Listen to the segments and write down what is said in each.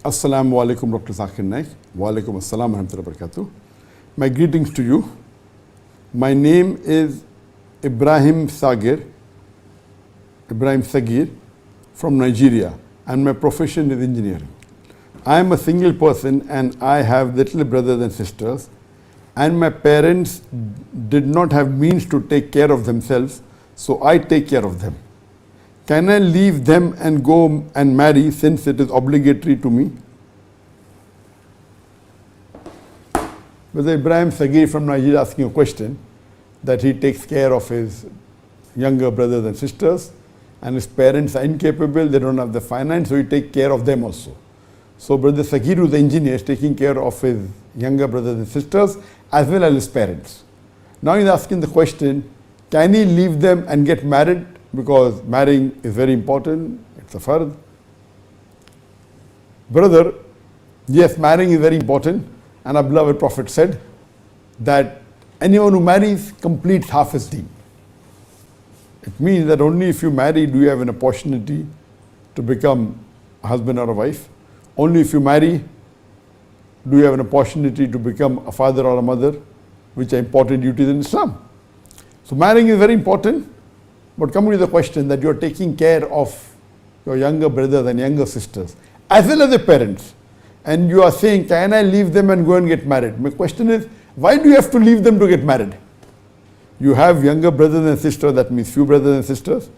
Assalamu alaikum, Dr. Zakir Naik. Wa alaikum assalam wa rahmatullahi wa barakatuh. My greetings to you. My name is Ibrahim Sagir from Nigeria, and my profession is engineering. I am a single person and I have little brothers and sisters, and my parents did not have means to take care of themselves, so I take care of them. Can I leave them and go and marry since it is obligatory to me? Brother Ibrahim Sagir from Nigeria asking a question that he takes care of his younger brothers and sisters, and his parents are incapable, they don't have the finance, so he takes care of them also. So Brother Zakir, who's the engineer, is taking care of his younger brothers and sisters as well as his parents. Now he's asking the question, can he leave them and get married? Because marrying is very important, it's a fard. Brother, yes, marrying is very important, and our beloved Prophet said that anyone who marries completes half his deen. It means that only if you marry do you have an opportunity to become a husband or a wife. Only if you marry do you have an opportunity to become a father or a mother, which are important duties in Islam. So marrying is very important. But coming to the question that you are taking care of your younger brothers and younger sisters, as well as the parents, and you are saying, can I leave them and go and get married? My question is, why do you have to leave them to get married? You have younger brothers and sisters, that means few brothers and sisters.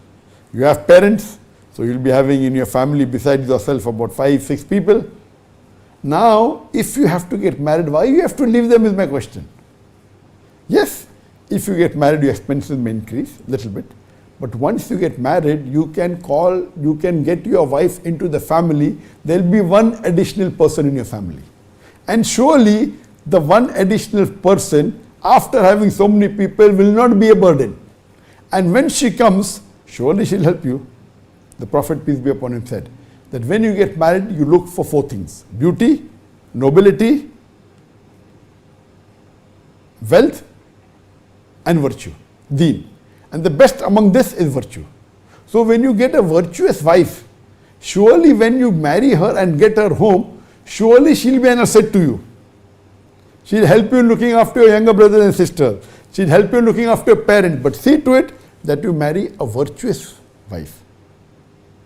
You have parents, so you'll be having in your family besides yourself about 5-6 people. Now, if you have to get married, why you have to leave them is my question. Yes, if you get married, your expenses may increase a little bit. But once you get married, you can get your wife into the family. There will be one additional person in your family. And surely the one additional person, after having so many people, will not be a burden. And when she comes, surely she'll help you. The Prophet, peace be upon him, said that when you get married, you look for 4 things: beauty, nobility, wealth, and virtue, deen. And the best among this is virtue. So when you get a virtuous wife, surely when you marry her and get her home, surely she'll be an asset to you. She'll help you in looking after your younger brothers and sisters. She'll help you in looking after your parents. But see to it that you marry a virtuous wife.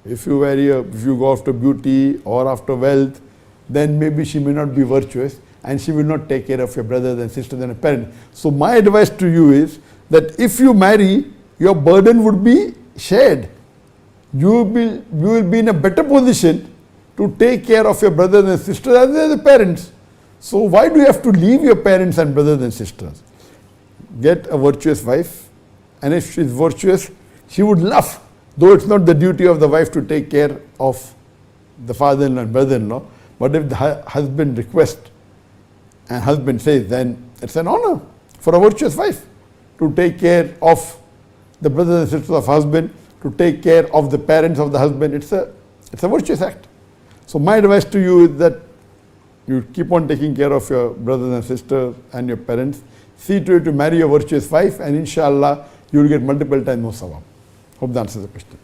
If you go after beauty or after wealth, then maybe she may not be virtuous and she will not take care of your brothers and sisters and your parents. So my advice to you is that if you marry, your burden would be shared. You will be in a better position to take care of your brothers and sisters as well as the parents. So why do you have to leave your parents and brothers and sisters? Get a virtuous wife, and if she is virtuous, she would love, though it's not the duty of the wife to take care of the father-in-law and brother-in-law, but if the husband requests and husband says, then it's an honor for a virtuous wife to take care of the brothers and sisters of husband, to take care of the parents of the husband. It's a virtuous act. So my advice to you is that you keep on taking care of your brothers and sisters and your parents. See to it to marry a virtuous wife, and inshallah you will get multiple times more sawab. Hope that answers the question.